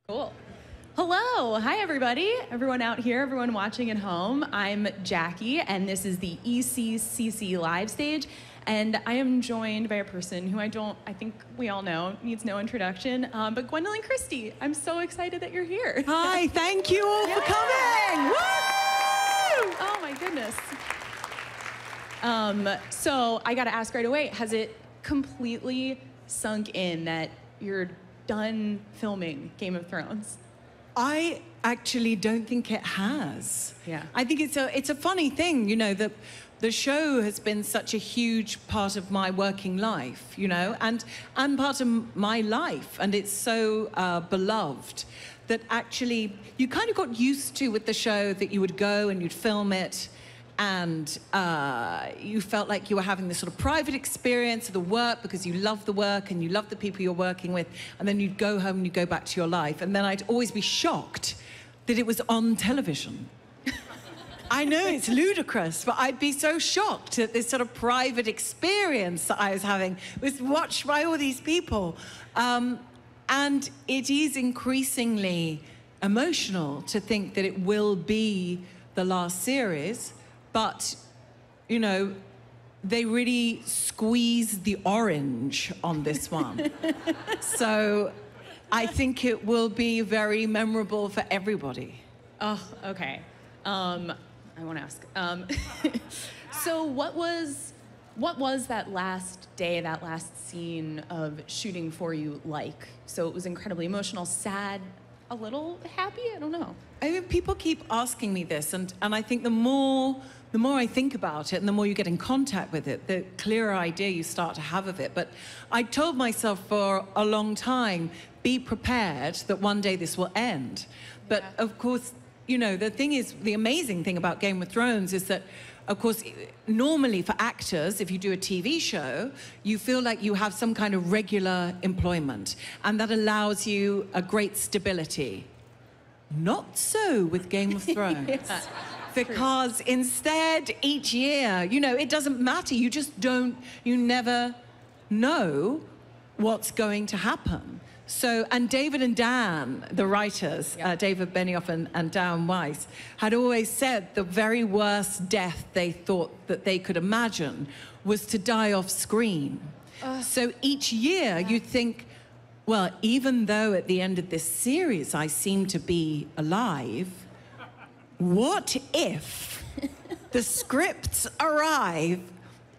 Cool. Hello. Hi, everybody. Everyone out here, everyone watching at home. I'm Jackie, and this is the ECCC live stage. And I am joined by a person who I think we all know, needs no introduction, but Gwendoline Christie. I'm so excited that you're here. Hi, thank you all for coming. Woo! Oh, my goodness. So I got to ask right away, has it completely sunk in that you're done filming Game of Thrones? I actually don't think it has. Yeah. I think it's a funny thing, you know, that the show has been such a huge part of my working life, you know, and part of my life, and it's so beloved that actually you kind of got used to with the show that you would go and you'd film it, and you felt like you were having this sort of private experience of the work because you love the work and you love the people you're working with, and then you'd go home and you'd go back to your life, and then I'd always be shocked that it was on television. I know it's ludicrous, but I'd be so shocked that this sort of private experience that I was having was watched by all these people. And it is increasingly emotional to think that it will be the last series, but, you know, they really squeezed the orange on this one. So I think it will be very memorable for everybody. Oh, okay. I won't ask. So what was that last day, that last scene of shooting for you like? So it was incredibly emotional, sad, a little happy? I don't know. I mean, people keep asking me this, and I think the more I think about it and the more you get in contact with it, the clearer idea you start to have of it. But I told myself for a long time, be prepared that one day this will end. But of course, you know, the amazing thing about Game of Thrones is that, of course, normally for actors, if you do a TV show, you feel like you have some kind of regular employment, and that allows you a great stability. Not so with Game of Thrones. Yeah, because instead, each year, you know, it doesn't matter. You never know what's going to happen. So, and David and Dan, the writers, David Benioff and Dan Weiss, had always said the very worst death they thought that they could imagine was to die off screen. So each year you think, well, even though at the end of this series I seem to be alive, what if the scripts arrive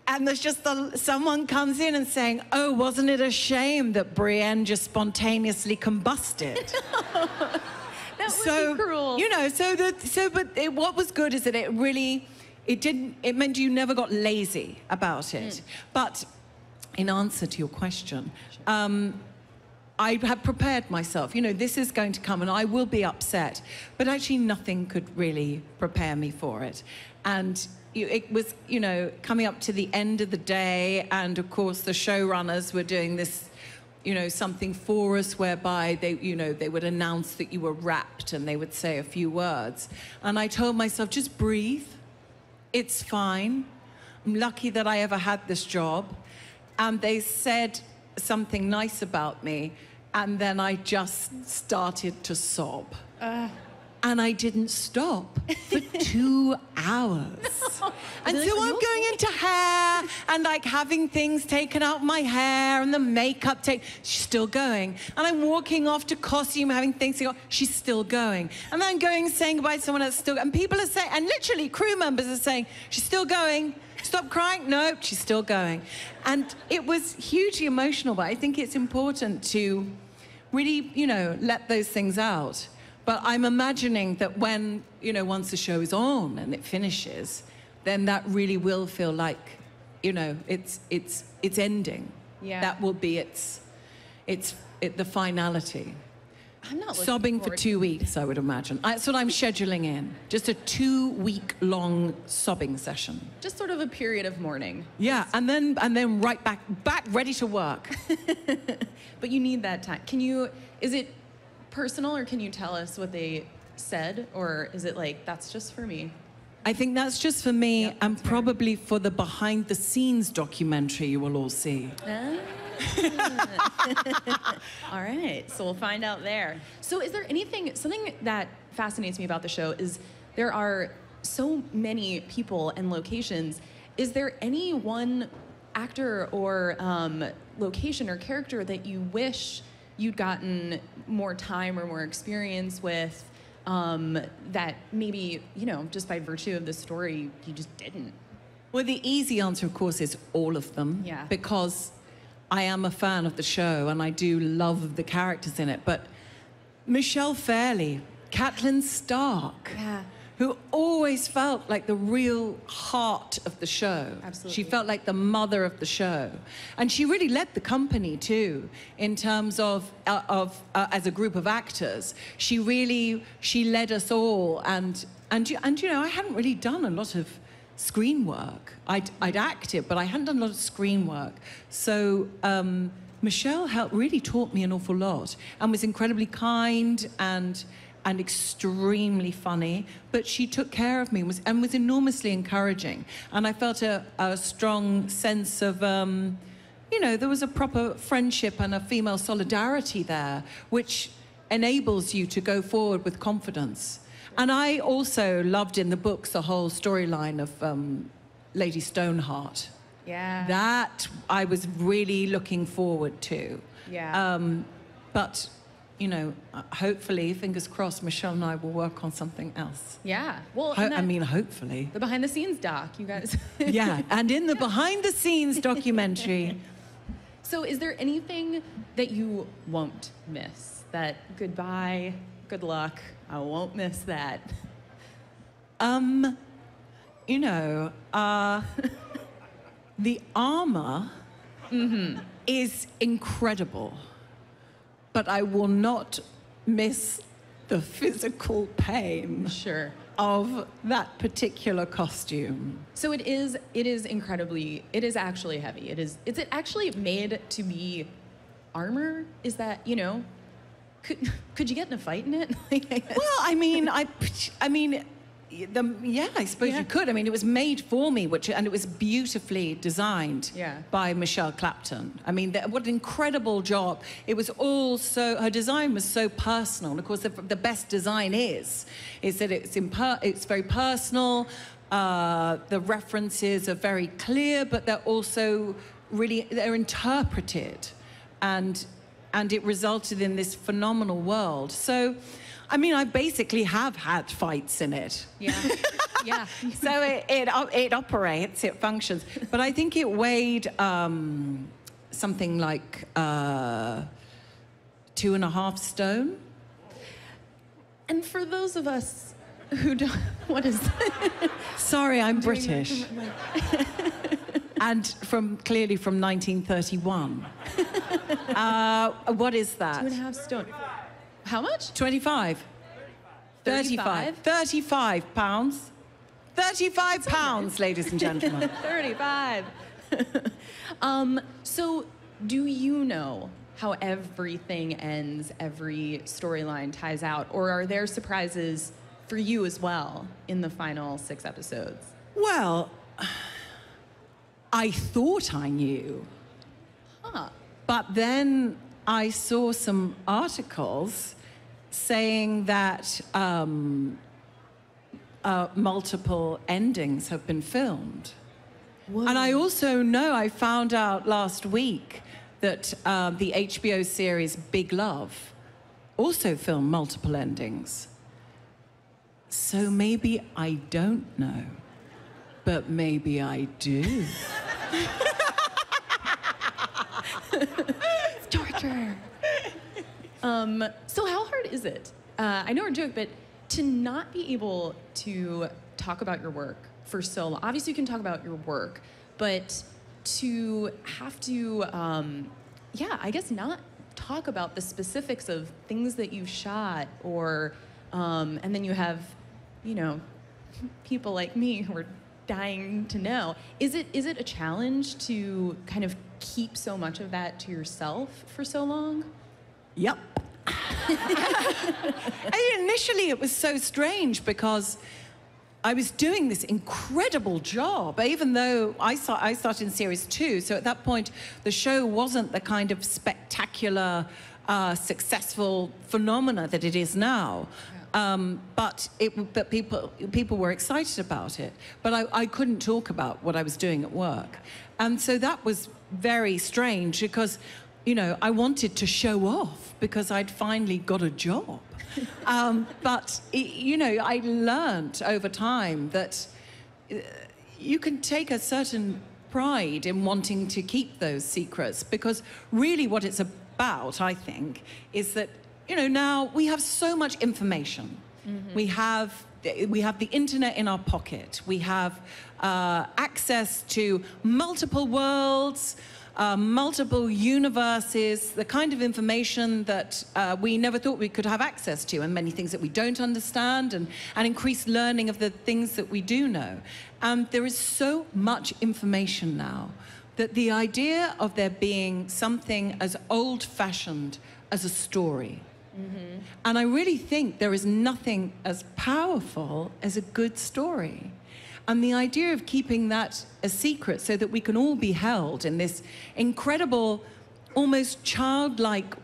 and there's just someone comes in and saying, oh, wasn't it a shame that Brienne just spontaneously combusted? That would be cruel. You know, what was good is that it meant you never got lazy about it. But in answer to your question, I had prepared myself. You know, this is going to come and I will be upset. But actually nothing could really prepare me for it. And it was, you know, coming up to the end of the day, and of course the showrunners were doing this, you know, something for us whereby they, you know, they would announce that you were wrapped and they would say a few words. And I told myself, just breathe. It's fine. I'm lucky that I ever had this job. And they said something nice about me, and then I just started to sob. And I didn't stop for 2 hours. And so I'm going into hair and like having things taken out my hair and the makeup taken. She's still going. And I'm walking off to costume, having things taken off. She's still going. And then I'm going, saying goodbye to someone else, still. And people are saying, and literally crew members are saying, she's still going. Stop crying. Nope, she's still going. And it was hugely emotional, but I think it's important to really, you know, let those things out. But I'm imagining that when, you know, once the show is on and it finishes, then that really will feel like, you know, it's ending. Yeah. That will be the finality. I'm not sobbing for 2 weeks, I would imagine. That's what I'm scheduling in. Just a 2-week-long sobbing session. Just sort of a period of mourning. Yeah, and then right back ready to work. But you need that time. Is it personal, or can you tell us what they said, or is it like, that's just for me? I think that's just for me, Yep, and that's fair. probably for the behind-the-scenes documentary you will all see. All right, so we'll find out there. So is there something that fascinates me about the show is there are so many people and locations. Is there any one actor or location or character that you wish you'd gotten more time or more experience with that maybe, just by virtue of the story, you just didn't? Well, the easy answer, of course, is all of them. Yeah. Because I am a fan of the show and I do love the characters in it. But Michelle Fairley, Catelyn Stark, Yeah. who always felt like the real heart of the show. Absolutely. She felt like the mother of the show. And she really led the company, too, in terms of as a group of actors. She led us all. And I hadn't really done a lot of screen work. I'd acted, but I hadn't done a lot of screen work. So Michelle really taught me an awful lot and was incredibly kind and extremely funny, but she took care of me and was enormously encouraging. And I felt a strong sense of, there was a proper friendship and a female solidarity there, which enables you to go forward with confidence. And I also loved in the books the whole storyline of Lady Stoneheart. Yeah. That I was really looking forward to. Yeah. But hopefully, fingers crossed, Michelle and I will work on something else. Yeah. Well, Hopefully. the behind the scenes doc, you guys. Yeah, and in the behind-the-scenes documentary. So is there anything that you won't miss? That goodbye, good luck, I won't miss that. The armor is incredible, but I will not miss the physical pain Sure. of that particular costume. So it is actually heavy. Is it actually made to be armor? Is that, could you get in a fight in it? Well, I suppose you could. I mean, it was made for me, and it was beautifully designed by Michelle Clapton. I mean, what an incredible job. It was her design was so personal. And of course, the best design is that it's very personal. The references are very clear, but they're also they're interpreted. And it resulted in this phenomenal world. So, I basically have had fights in it. Yeah, yeah. So it operates, it functions. But I think it weighed something like 2.5 stone. And for those of us who don't, what is that? Sorry, I'm British. And clearly from 1931. What is that? 2.5 stone. How much? 25. 35. 35 pounds. 35 pounds, ladies and gentlemen. 35. So do you know how everything ends, every storyline ties out? Or are there surprises for you as well in the final 6 episodes? Well, I thought I knew. Huh. But then I saw some articles saying that multiple endings have been filmed. Whoa. And I also know, I found out last week that the HBO series Big Love also filmed multiple endings. So maybe I don't know, but maybe I do. It's torture. So how hard is it? I know we're joking, but to not be able to talk about your work for so long. Obviously, you can talk about your work, but to have to, I guess not talk about the specifics of things that you shot, or, and then you have, people like me who are dying to know. Is it a challenge to kind of keep so much of that to yourself for so long? Yep. Initially, it was so strange because I was doing this incredible job, even though I started in series 2. So at that point, the show wasn't the kind of spectacular, successful phenomena that it is now. But people were excited about it. But I couldn't talk about what I was doing at work. And so that was very strange because, you know, I wanted to show off because I'd finally got a job. But, you know, I learned over time that you can take a certain pride in wanting to keep those secrets because really what it's about, I think, is that, you know, now we have so much information. Mm-hmm. We have the internet in our pocket. We have access to multiple worlds, multiple universes, the kind of information that we never thought we could have access to, and many things that we don't understand, and increased learning of the things that we do know. There is so much information now that the idea of there being something as old-fashioned as a story, mm-hmm. and I really think there is nothing as powerful as a good story. And the idea of keeping that a secret so that we can all be held in this incredible, almost childlike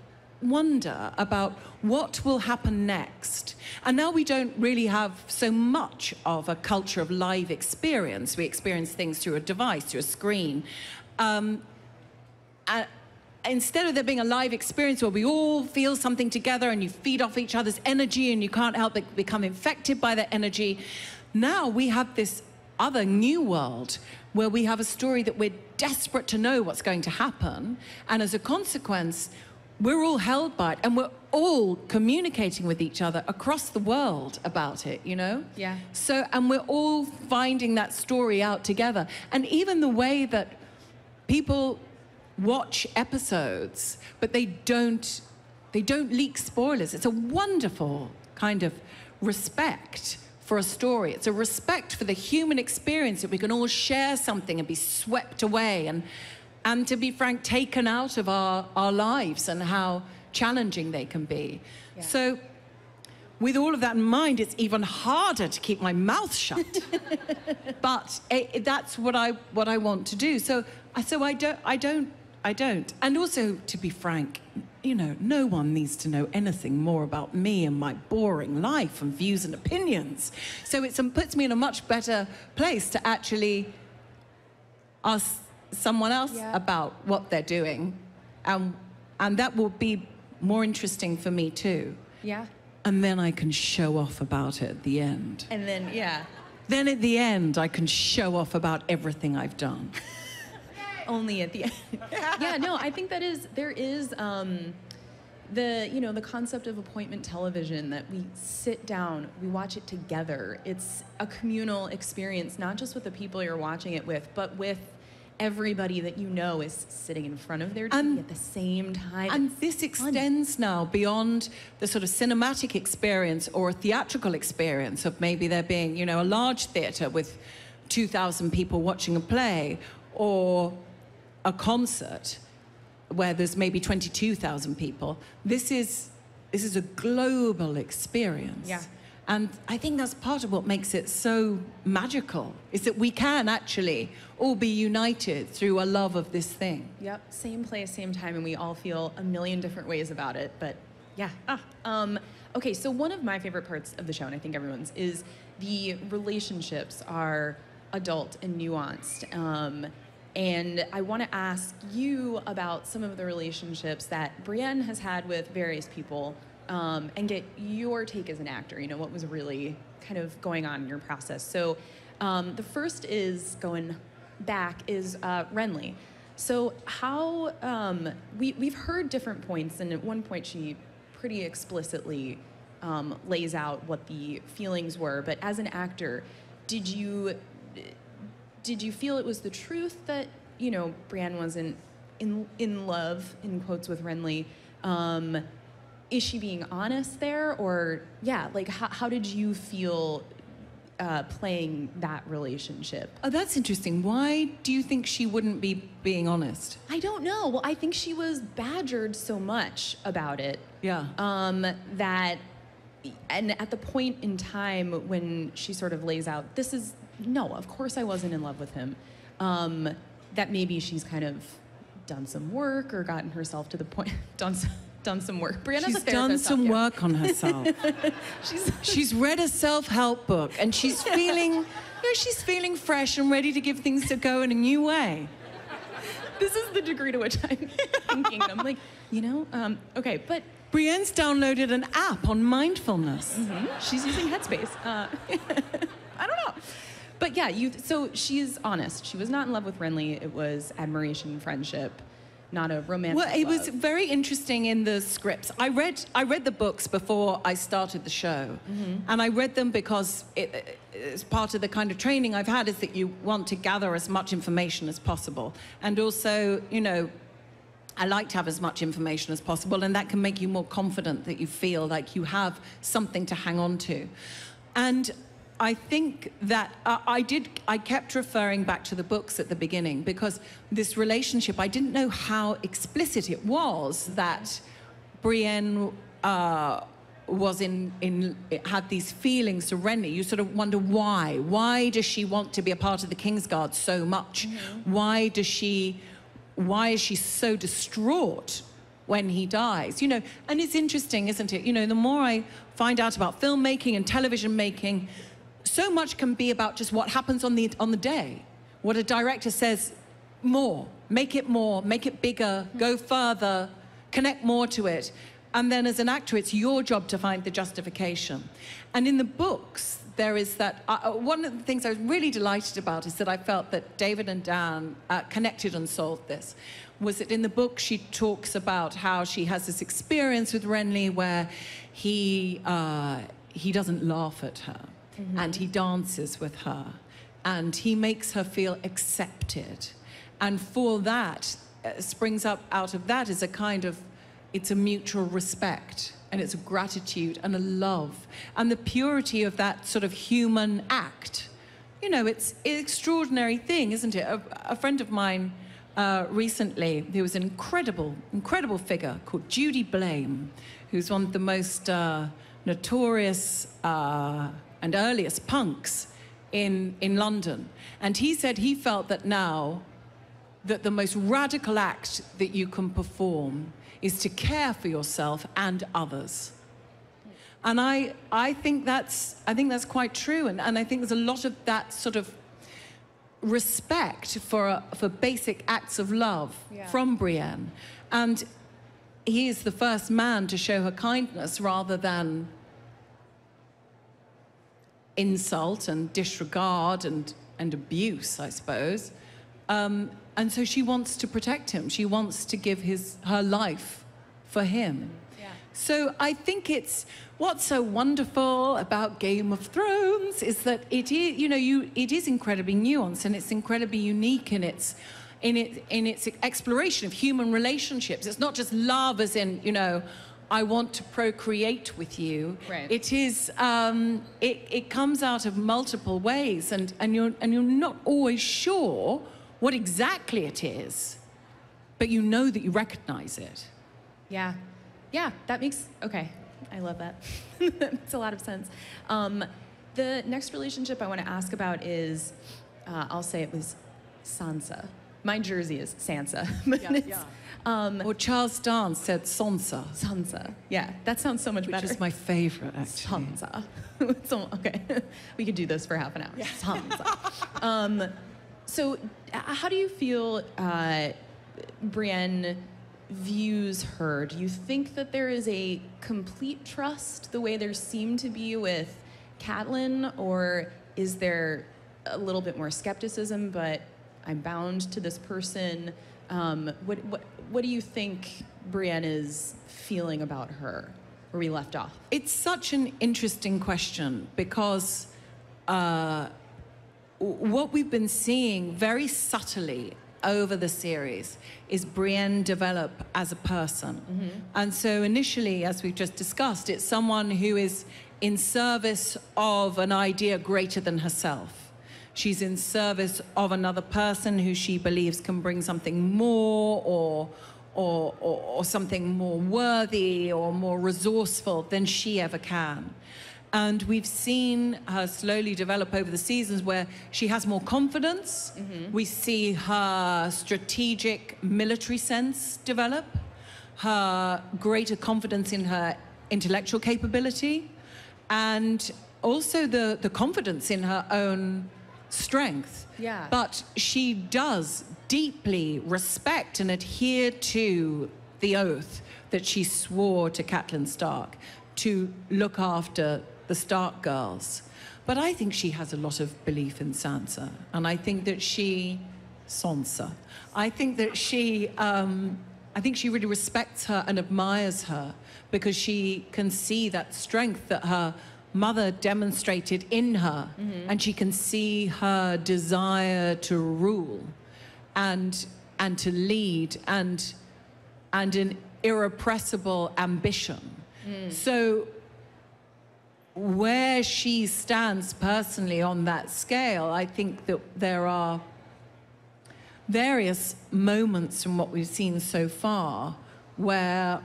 wonder about what will happen next. And now we don't really have so much of a culture of live experience. We experience things through a device, through a screen. Instead of there being a live experience where we all feel something together and you feed off each other's energy and you can't help but become infected by that energy, now we have this other new world where we have a story that we're desperate to know what's going to happen, and as a consequence we're all held by it, and we're all communicating with each other across the world about it, you know? Yeah. So, and we're all finding that story out together. And even the way that people watch episodes, but they don't leak spoilers. It's a wonderful kind of respect for a story. It's a respect for the human experience, that we can all share something and be swept away and to be frank, taken out of our lives and how challenging they can be. Yeah. So with all of that in mind, it's even harder to keep my mouth shut. But that's what I want to do. So I don't. And also, to be frank, you know, no one needs to know anything more about me and my boring life and views and opinions. So it puts me in a much better place to actually ask someone else about what they're doing. And that will be more interesting for me too. Yeah. And then I can show off about it at the end. And then, yeah. Then at the end, I can show off about everything I've done. Only at the end. Yeah, no, I think there is the concept of appointment television, that we sit down, we watch it together. It's a communal experience, not just with the people you're watching it with, but with everybody that you know is sitting in front of their TV at the same time. And this extends now beyond the sort of cinematic experience or a theatrical experience of maybe there being, you know, a large theatre with 2,000 people watching a play, or a concert where there's maybe 22,000 people. This is a global experience. Yeah. And I think that's part of what makes it so magical, is that we can actually all be united through a love of this thing. Yep, same place, same time, and we all feel a million different ways about it, but yeah. Okay, so one of my favorite parts of the show, and I think everyone's, is the relationships are adult and nuanced. And I want to ask you about some of the relationships that Brienne has had with various people, and get your take as an actor. You know, what was really kind of going on in your process. So the first is going back is Renly. So how, we've heard different points, and at one point she pretty explicitly lays out what the feelings were, but as an actor, did you feel it was the truth that, you know, Brienne wasn't in love, in quotes, with Renly? Is she being honest there? Or, yeah, like, how did you feel playing that relationship? Oh, that's interesting. Why do you think she wouldn't be being honest? I don't know. Well, I think she was badgered so much about it. Yeah. That and at the point in time when she sort of lays out, no, of course I wasn't in love with him, that maybe she's kind of done some work or gotten herself to the point, done some work. Brienne's she's a therapist. Done some work on herself. she's read a self-help book, and she's feeling, she's feeling fresh and ready to give things a go in a new way. This is the degree to which I'm thinking. I'm like, okay, but Brienne's downloaded an app on mindfulness. Mm-hmm. She's using Headspace. I don't know. But yeah, so she's honest. She was not in love with Renly. It was admiration, friendship, not a romantic Well, it love. was very interesting in the scripts. I read the books before I started the show. Mm-hmm. And I read them because it's part of the kind of training I've had is that you want to gather as much information as possible. And also, I like to have as much information as possible, and that can make you more confident that you feel like you have something to hang on to. And I think that I kept referring back to the books at the beginning because this relationship, I didn't know how explicit it was that Brienne had these feelings to Renly. You sort of wonder why. Why does she want to be a part of the Kingsguard so much? Mm-hmm. Why is she so distraught when he dies? And it's interesting, isn't it? The more I find out about filmmaking and television making, so much can be about just what happens on the day. What a director says, make it bigger, go further, connect more to it. And then as an actor, it's your job to find the justification. And in the books, there is that, one of the things I was really delighted about is that I felt that David and Dan connected and solved this, was that in the book she talks about how she has this experience with Renly where he doesn't laugh at her. Mm-hmm. And he dances with her, and he makes her feel accepted. And for that, springs up out of that is it's a mutual respect, and it's a gratitude and a love. And the purity of that sort of human act, it's an extraordinary thing, isn't it? A friend of mine recently, there was an incredible figure called Judy Blame, who's one of the most notorious and earliest punks in London. And he said he felt that now that the most radical act that you can perform is to care for yourself and others. And I think that's quite true. And I think there's a lot of that sort of respect for basic acts of love from Brienne. And he is the first man to show her kindness rather than insult and disregard and abuse, I suppose. And so she wants to protect him. She wants to give her life for him. Yeah. So I think what's so wonderful about Game of Thrones is that it is incredibly nuanced, and it's incredibly unique in its exploration of human relationships. It's not just love as in, I want to procreate with you. Right. It is. It comes out of multiple ways, and you're not always sure what exactly it is, but you know that you recognize it. Yeah, that makes okay. I love that. Makes a lot of sense. The next relationship I want to ask about is, I'll say it was Sansa. My jersey is Sansa. Or Charles Dance said Sansa. Sansa. Yeah, that sounds so much better. Which is my favorite, actually. Sansa. So, okay, we could do this for half an hour. Yeah. Sansa. So, how do you feel Brienne views her? Do you think that there is a complete trust the way there seemed to be with Catelyn, or is there a little bit more skepticism, but I'm bound to this person? What do you think Brienne is feeling about her, where we left off? It's such an interesting question because what we've been seeing very subtly over the series is Brienne develop as a person. Mm-hmm. And so initially, as we've just discussed, it's someone who is in service of an idea greater than herself. She's in service of another person who she believes can bring something more or something more worthy or more resourceful than she ever can. And we've seen her slowly develop over the seasons where she has more confidence. We see her strategic military sense develop, her greater confidence in her intellectual capability, and also the confidence in her own strength. Yeah. But she does deeply respect and adhere to the oath that she swore to Catelyn Stark to look after the Stark girls. But I think she has a lot of belief in Sansa, and I think that Sansa. I think that she really respects her and admires her because she can see that strength that her mother demonstrated in her, and she can see her desire to rule and to lead and an irrepressible ambition. So where she stands personally on that scale, I think that there are various moments from what we've seen so far where,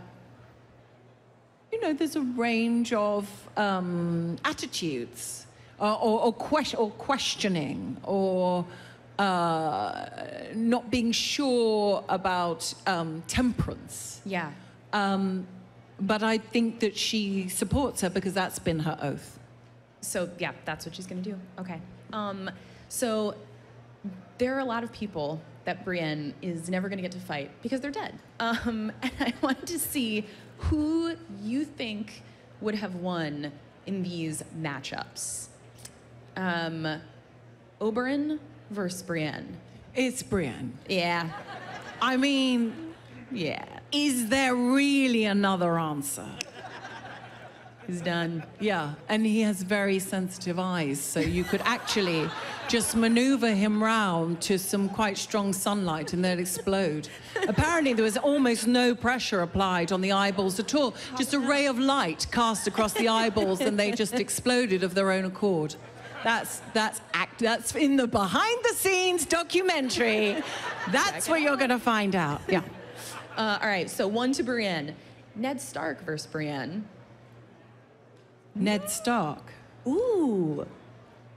you know, there's a range of attitudes or questioning or not being sure about temperance. Yeah. But I think that she supports her because that's been her oath. So yeah, that's what she's gonna do. Okay. So there are a lot of people that Brienne is never gonna get to fight because they're dead. And I wanted to see who you think would have won in these matchups. Oberyn versus Brienne. It's Brienne. Yeah. I mean, Yeah. is there really another answer? He's done. Yeah, and he has very sensitive eyes, so you could actually just maneuver him round to some quite strong sunlight and they'll explode. Apparently there was almost no pressure applied on the eyeballs at all. Just a ray of light cast across the eyeballs and they just exploded of their own accord. That's in the behind-the-scenes documentary. That's what you're going to find out. Yeah. All right, so 1 to Brienne. Ned Stark versus Brienne. Ned Stark. Ooh.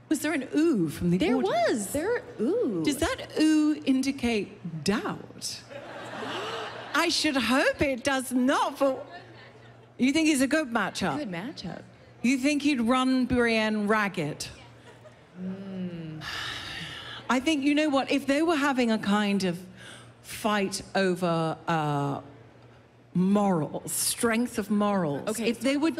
Was there an ooh from the There audience? was. Ooh. Does that ooh indicate doubt? I should hope it does not. You think it's a good matchup? Good matchup. You think he'd run Brienne ragged? I think, you know what, if they were having a kind of fight over morals, strength of morals. Okay, If they were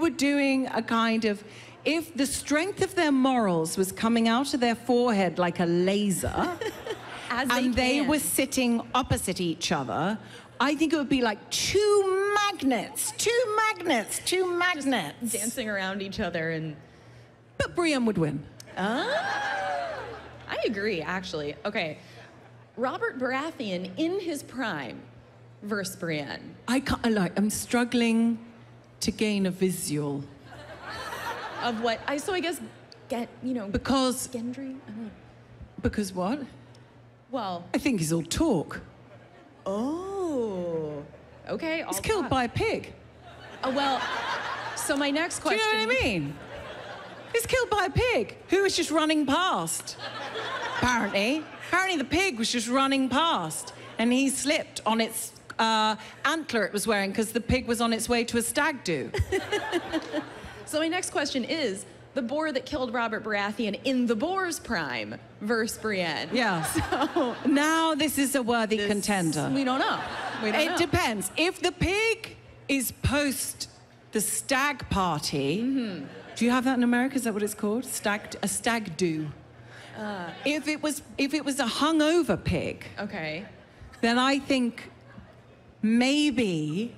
doing a kind of, if the strength of their morals was coming out of their forehead like a laser, and they were sitting opposite each other, I think it would be like two magnets. Just dancing around each other and... But Brienne would win. I agree, actually. Okay. Robert Baratheon in his prime versus Brienne. I'm struggling to gain a visual. Of what? So I guess, Because... Gendry? I don't know. Because what? Well... I think he's all talk. Oh. Okay, He's killed by a pig. Oh, well, so my next question... Do you know what I mean? He's killed by a pig who was just running past. Apparently the pig was just running past and he slipped on its antler it was wearing because the pig was on its way to a stag do. So my next question is, the boar that killed Robert Baratheon in the boar's prime versus Brienne. Yeah. So now this is a worthy contender. We don't know. It depends. If the pig is post the stag party, do you have that in America? Is that what it's called? A stag do. If it was a hungover pig, Okay. then I think maybe.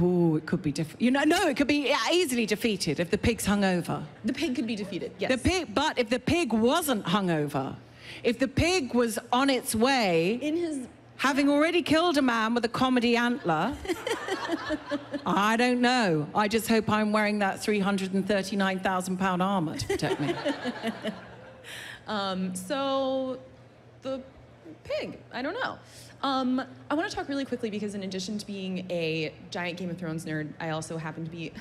Ooh, it could be different. No, it could be easily defeated if the pig's hungover. The pig could be defeated, yes. But if the pig wasn't hungover, if the pig was on its way, having already killed a man with a comedy antler, I don't know. I just hope I'm wearing that 339,000-pound armor to protect me. So the pig, I don't know. I want to talk really quickly because in addition to being a giant Game of Thrones nerd, I also happen to be,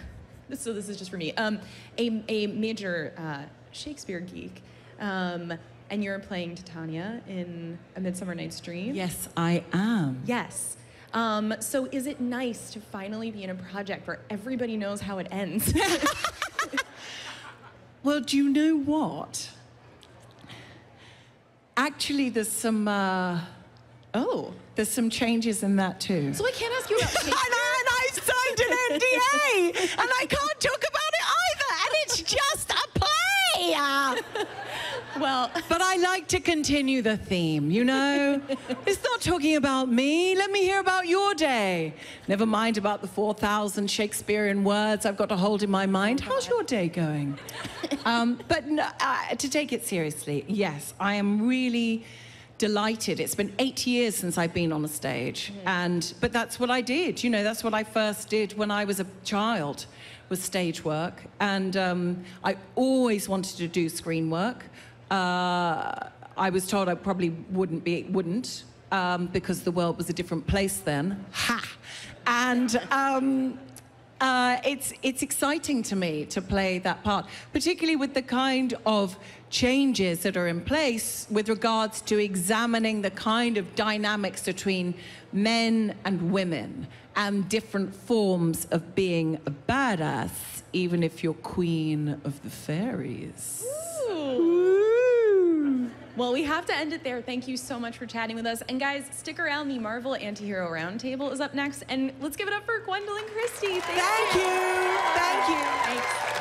so this is just for me, a major Shakespeare geek. And you're playing Titania in A Midsummer Night's Dream. Yes, I am. Yes. So is it nice to finally be in a project where everybody knows how it ends? Well, do you know what? Actually, there's some changes in that too. So I can't ask you about Shakespeare? And I've signed an NDA, and I can't talk about it either, and it's just a play. Well, but I like to continue the theme, you know? It's not talking about me. Let me hear about your day. Never mind about the 4,000 Shakespearean words I've got to hold in my mind. How's your day going? But no, to take it seriously, yes, I am really delighted. It's been 8 years since I've been on a stage, but that's what I did. You know, that's what I first did when I was a child, was stage work, and I always wanted to do screen work. I was told I probably wouldn't because the world was a different place then. Ha! And it's exciting to me to play that part, particularly with the kind of changes that are in place with regards to examining the kind of dynamics between men and women and different forms of being a badass, even if you're queen of the fairies. Ooh. Well, we have to end it there. Thank you so much for chatting with us. And guys, stick around. The Marvel Antihero Roundtable is up next. And let's give it up for Gwendoline Christie. Thank you. Thank you. Thanks.